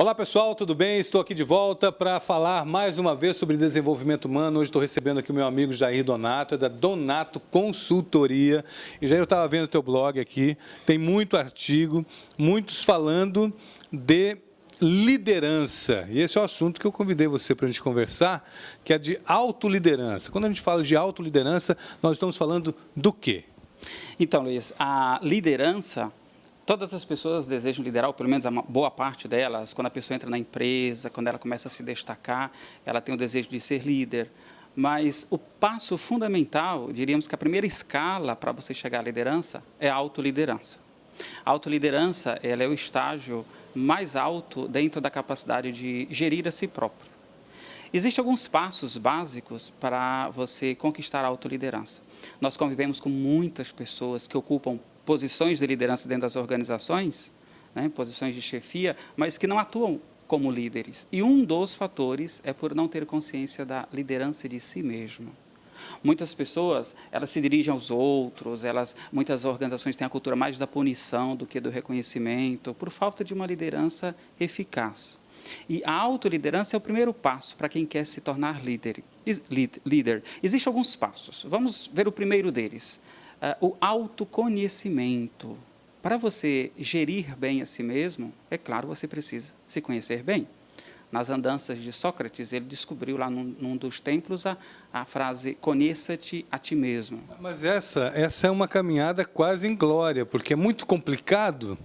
Olá pessoal, tudo bem? Estou aqui de volta para falar mais uma vez sobre desenvolvimento humano. Hoje estou recebendo aqui o meu amigo Jair Donato, é da Donato Consultoria. E Jair, eu estava vendo o teu blog aqui, tem muito artigo, muitos falando de liderança. E esse é o assunto que eu convidei você para a gente conversar, que é de autoliderança. Quando a gente fala de autoliderança, nós estamos falando do quê? Então, Luiz, a liderança, todas as pessoas desejam liderar, ou pelo menos a boa parte delas, quando a pessoa entra na empresa, quando ela começa a se destacar, ela tem o desejo de ser líder. Mas o passo fundamental, diríamos que a primeira escala para você chegar à liderança é a autoliderança. A autoliderança, ela é o estágio mais alto dentro da capacidade de gerir a si próprio. Existem alguns passos básicos para você conquistar a autoliderança. Nós convivemos com muitas pessoas que ocupam posições de liderança dentro das organizações, né, posições de chefia, mas que não atuam como líderes. E um dos fatores é por não ter consciência da liderança de si mesmo. Muitas pessoas, elas se dirigem aos outros, muitas organizações têm a cultura mais da punição do que do reconhecimento, por falta de uma liderança eficaz. E a autoliderança é o primeiro passo para quem quer se tornar líder. Existem alguns passos. Vamos ver o primeiro deles. O autoconhecimento. Para você gerir bem a si mesmo, é claro, você precisa se conhecer bem. Nas andanças de Sócrates, ele descobriu lá num dos templos a frase, conheça-te a ti mesmo. Mas essa é uma caminhada quase inglória, porque é muito complicado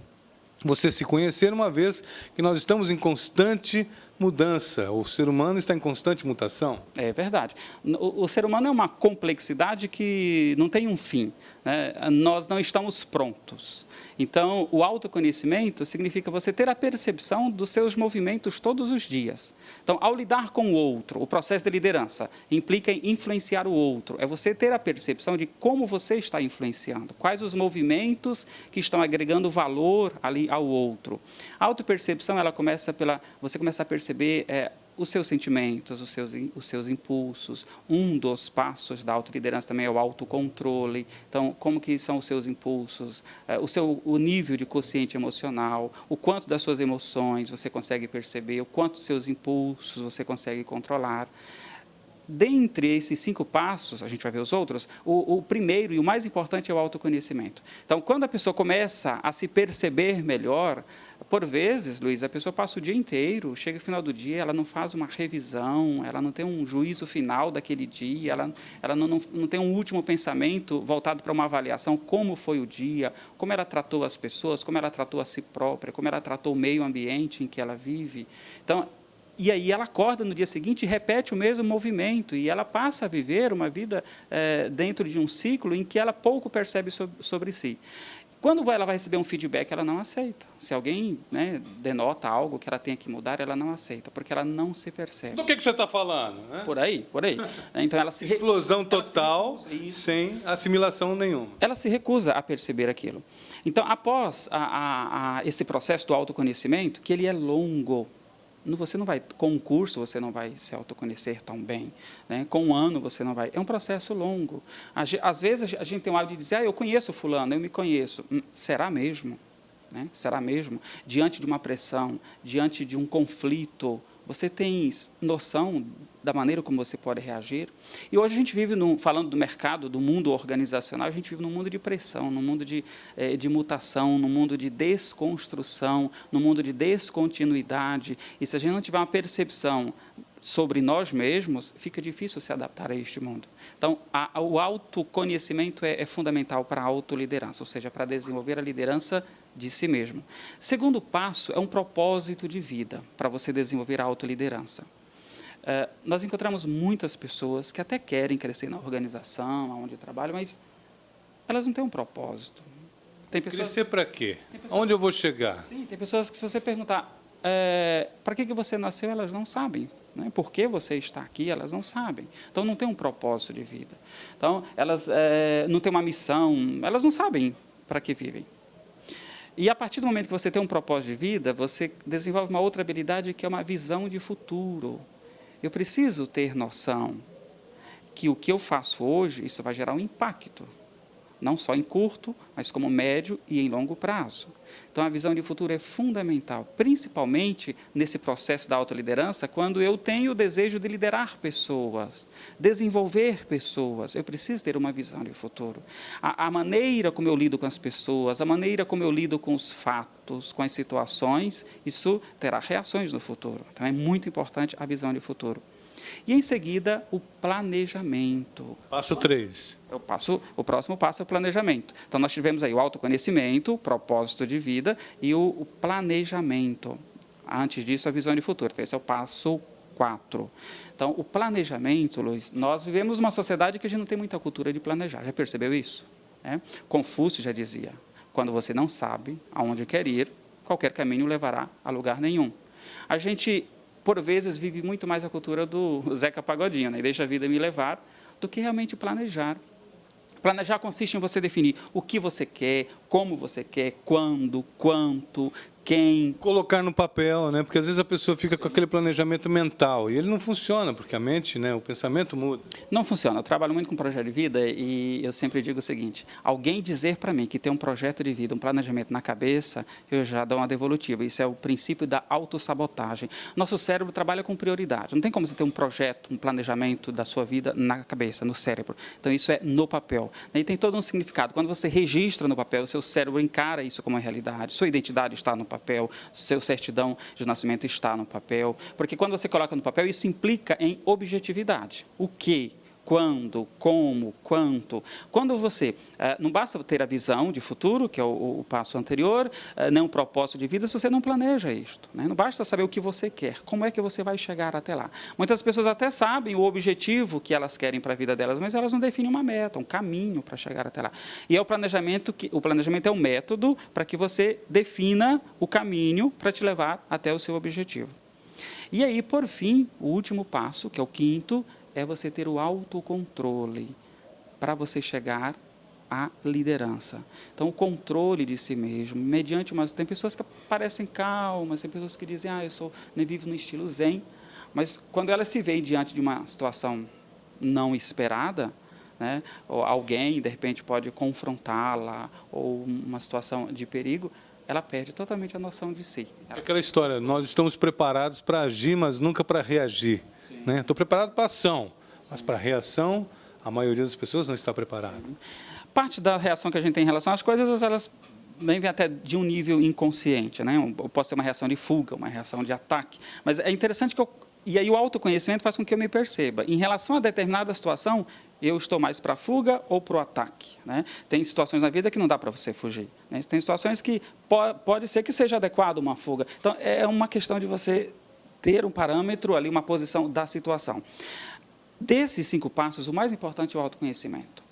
você se conhecer, uma vez que nós estamos em constante mudança. O ser humano está em constante mutação. É verdade. O ser humano é uma complexidade que não tem um fim, né? Nós não estamos prontos. Então, o autoconhecimento significa você ter a percepção dos seus movimentos todos os dias. Então, ao lidar com o outro, o processo de liderança implica em influenciar o outro. É você ter a percepção de como você está influenciando, quais os movimentos que estão agregando valor ali ao outro. A autopercepção, ela começa você começa a perceber os seus sentimentos, os seus impulsos. Um dos passos da autoliderança também é o autocontrole. Então, como que são os seus impulsos, o nível de quociente emocional, o quanto das suas emoções você consegue perceber, o quanto dos seus impulsos você consegue controlar. Dentre esses 5 passos, a gente vai ver os outros, o primeiro e o mais importante é o autoconhecimento. Então, quando a pessoa começa a se perceber melhor, por vezes, Luiz, a pessoa passa o dia inteiro, chega no final do dia, ela não faz uma revisão, ela não tem um juízo final daquele dia, ela não tem um último pensamento voltado para uma avaliação, como foi o dia, como ela tratou as pessoas, como ela tratou a si própria, como ela tratou o meio ambiente em que ela vive. Então, e aí ela acorda no dia seguinte e repete o mesmo movimento, e ela passa a viver uma vida dentro de um ciclo em que ela pouco percebe sobre si. Quando ela vai receber um feedback, ela não aceita. Se alguém, né, denota algo que ela tenha que mudar, ela não aceita, porque ela não se percebe. Do que você está falando? Né? Por aí. Então, ela explosão total, sem assimilação nenhuma. Ela se recusa a perceber aquilo. Então, após esse processo do autoconhecimento, que ele é longo, você não vai, com um curso, você não vai se autoconhecer tão bem, né? Com um ano você não vai. É um processo longo. Às vezes a gente tem o hábito de dizer, eu conheço fulano, eu me conheço. Será mesmo? Né? Será mesmo? Diante de uma pressão, diante de um conflito, você tem noção da maneira como você pode reagir? E hoje a gente vive, falando do mercado, do mundo organizacional, a gente vive num mundo de pressão, num mundo de mutação, num mundo de desconstrução, num mundo de descontinuidade. E se a gente não tiver uma percepção sobre nós mesmos, fica difícil se adaptar a este mundo. Então, o autoconhecimento é fundamental para a autoliderança, ou seja, para desenvolver a liderança de si mesmo. Segundo passo é um propósito de vida para você desenvolver a autoliderança. Nós encontramos muitas pessoas que até querem crescer na organização, onde trabalham, mas elas não têm um propósito. Tem pessoas, crescer para quê? Onde eu vou chegar? Sim, tem pessoas que, se você perguntar para que você nasceu, elas não sabem. Né? Por que você está aqui, elas não sabem. Então, não tem um propósito de vida. Então, elas não têm uma missão, elas não sabem para que vivem. E a partir do momento que você tem um propósito de vida, você desenvolve uma outra habilidade que é uma visão de futuro. Eu preciso ter noção que o que eu faço hoje, isso vai gerar um impacto não só em curto, mas como médio e em longo prazo. Então, a visão de futuro é fundamental, principalmente nesse processo da autoliderança, quando eu tenho o desejo de liderar pessoas, desenvolver pessoas. Eu preciso ter uma visão de futuro. A maneira como eu lido com as pessoas, a maneira como eu lido com os fatos, com as situações, isso terá reações no futuro. Então, é muito importante a visão de futuro. E, em seguida, o planejamento. Passo 3. O próximo passo é o planejamento. Então, nós tivemos aí o autoconhecimento, o propósito de vida e o planejamento. Antes disso, a visão de futuro. Então, esse é o passo 4. Então, o planejamento, Luiz, nós vivemos uma sociedade que a gente não tem muita cultura de planejar. Já percebeu isso? Confúcio já dizia, quando você não sabe aonde quer ir, qualquer caminho levará a lugar nenhum. A gente, por vezes, vive muito mais a cultura do Zeca Pagodinho, né? Deixa a vida me levar, do que realmente planejar. Planejar consiste em você definir o que você quer, como você quer, quando, quanto, quem. Colocar no papel, né? Porque às vezes a pessoa fica com aquele planejamento mental e ele não funciona, porque a mente, né? O pensamento muda. Não funciona. Eu trabalho muito com projeto de vida e eu sempre digo o seguinte: alguém dizer para mim que tem um projeto de vida, um planejamento na cabeça, eu já dou uma devolutiva. Isso é o princípio da autossabotagem. Nosso cérebro trabalha com prioridade. Não tem como você ter um projeto, um planejamento da sua vida na cabeça, no cérebro. Então, isso é no papel. E tem todo um significado. Quando você registra no papel, o seu cérebro encara isso como uma realidade. Sua identidade está no papel, seu certidão de nascimento está no papel. Porque quando você coloca no papel, isso implica em objetividade. O que? Quando, como, quanto. Quando você, não basta ter a visão de futuro, que é o passo anterior, nem um propósito de vida, se você não planeja isto. Né? Não basta saber o que você quer, como é que você vai chegar até lá. Muitas pessoas até sabem o objetivo que elas querem para a vida delas, mas elas não definem uma meta, um caminho para chegar até lá. E é o planejamento é um método para que você defina o caminho para te levar até o seu objetivo. E aí, por fim, o último passo, que é o quinto, é você ter o autocontrole para você chegar à liderança. Então, o controle de si mesmo, mediante tem pessoas que parecem calmas, tem pessoas que dizem, eu vivo no estilo zen, mas quando elas se veem diante de uma situação não esperada, né, ou alguém, de repente, pode confrontá-la, ou uma situação de perigo, ela perde totalmente a noção de si. Aquela história, nós estamos preparados para agir, mas nunca para reagir. Né? Estou preparado para a ação, mas para a reação, a maioria das pessoas não está preparada. Parte da reação que a gente tem em relação às coisas, elas vêm até de um nível inconsciente. Né? Eu posso ter uma reação de fuga, uma reação de ataque, mas é interessante que e aí o autoconhecimento faz com que eu me perceba. Em relação a determinada situação, eu estou mais para a fuga ou para o ataque. Né? Tem situações na vida que não dá para você fugir. Né? Tem situações que pode ser que seja adequado uma fuga. Então, é uma questão de você ter um parâmetro ali, uma posição da situação. Desses 5 passos, o mais importante é o autoconhecimento.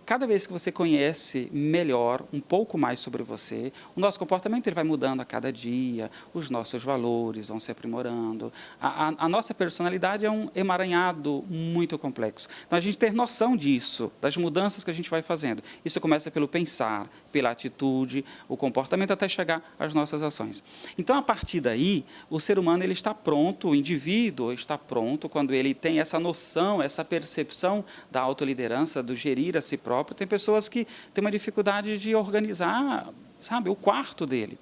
Cada vez que você conhece melhor, um pouco mais sobre você, o nosso comportamento ele vai mudando a cada dia, os nossos valores vão se aprimorando, a nossa personalidade é um emaranhado muito complexo. Então, a gente ter noção disso, das mudanças que a gente vai fazendo. Isso começa pelo pensar, pela atitude, o comportamento, até chegar às nossas ações. Então, a partir daí, o ser humano ele está pronto, o indivíduo está pronto, quando ele tem essa noção, essa percepção da autoliderança, do gerir a si próprio. Tem pessoas que têm uma dificuldade de organizar, o quarto dele.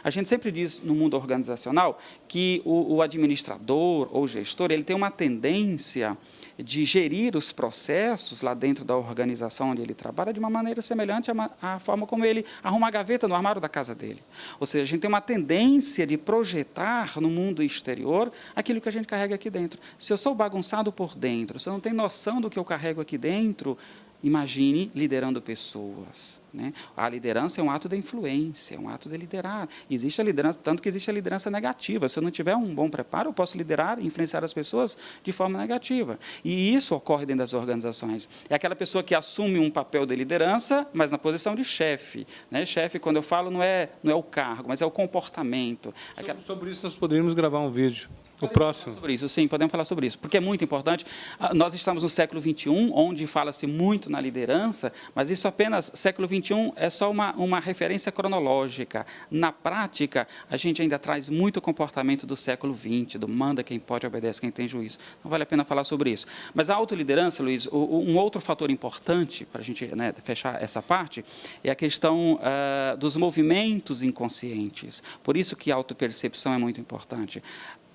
A gente sempre diz no mundo organizacional que o administrador ou gestor ele tem uma tendência de gerir os processos lá dentro da organização onde ele trabalha de uma maneira semelhante à forma como ele arruma a gaveta no armário da casa dele. Ou seja, a gente tem uma tendência de projetar no mundo exterior aquilo que a gente carrega aqui dentro. Se eu sou bagunçado por dentro, se eu não tenho noção do que eu carrego aqui dentro, imagine liderando pessoas. Né? A liderança é um ato de influência, é um ato de liderar. Existe a liderança, tanto que existe a liderança negativa. Se eu não tiver um bom preparo, eu posso liderar e influenciar as pessoas de forma negativa. E isso ocorre dentro das organizações. É aquela pessoa que assume um papel de liderança, mas na posição de chefe. Né? Chefe, quando eu falo, não é o cargo, mas é o comportamento. Sobre isso, nós poderíamos gravar um vídeo. O próximo. Sobre isso, sim, podemos falar sobre isso, porque é muito importante. Nós estamos no século XXI, onde fala-se muito na liderança, mas isso apenas século XXI XXI é só uma referência cronológica. Na prática, a gente ainda traz muito comportamento do século XX, do manda quem pode, obedece quem tem juízo. Não vale a pena falar sobre isso. Mas a autoliderança, Luiz, um outro fator importante para a gente, né, fechar essa parte é a questão dos movimentos inconscientes. Por isso que a autopercepção é muito importante.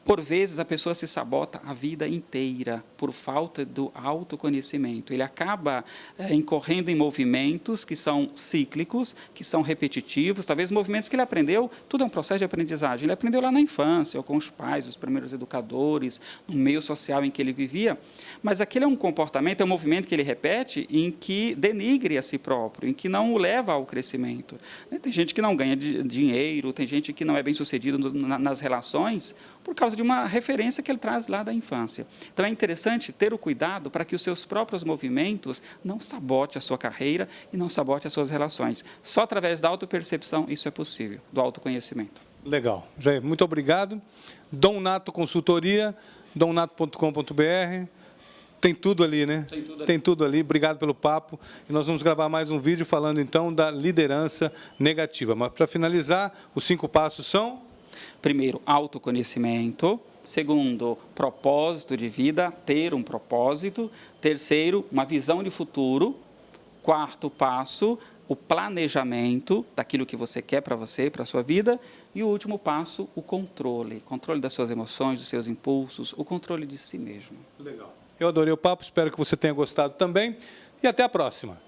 Por vezes, a pessoa se sabota a vida inteira por falta do autoconhecimento. Ele acaba incorrendo em movimentos que são cíclicos, que são repetitivos, talvez movimentos que ele aprendeu, tudo é um processo de aprendizagem. Ele aprendeu lá na infância, ou com os pais, os primeiros educadores, no meio social em que ele vivia, mas aquele é um comportamento, é um movimento que ele repete em que denigre a si próprio, em que não o leva ao crescimento. Tem gente que não ganha dinheiro, tem gente que não é bem-sucedido nas relações, por causa de uma referência que ele traz lá da infância. Então, é interessante ter o cuidado para que os seus próprios movimentos não sabotem a sua carreira e não sabotem as suas relações. Só através da autopercepção isso é possível, do autoconhecimento. Legal. Jair, muito obrigado. Dom Nato Consultoria, domnato.com.br. Tem tudo ali, né? Tem tudo ali. Obrigado pelo papo. E nós vamos gravar mais um vídeo falando, então, da liderança negativa. Mas, para finalizar, os 5 passos são... Primeiro, autoconhecimento. Segundo, propósito de vida, ter um propósito. Terceiro, uma visão de futuro. Quarto passo, o planejamento daquilo que você quer para você, para a sua vida. E o último passo, o controle. Controle das suas emoções, dos seus impulsos, o controle de si mesmo. Legal. Eu adorei o papo, espero que você tenha gostado também. E até a próxima.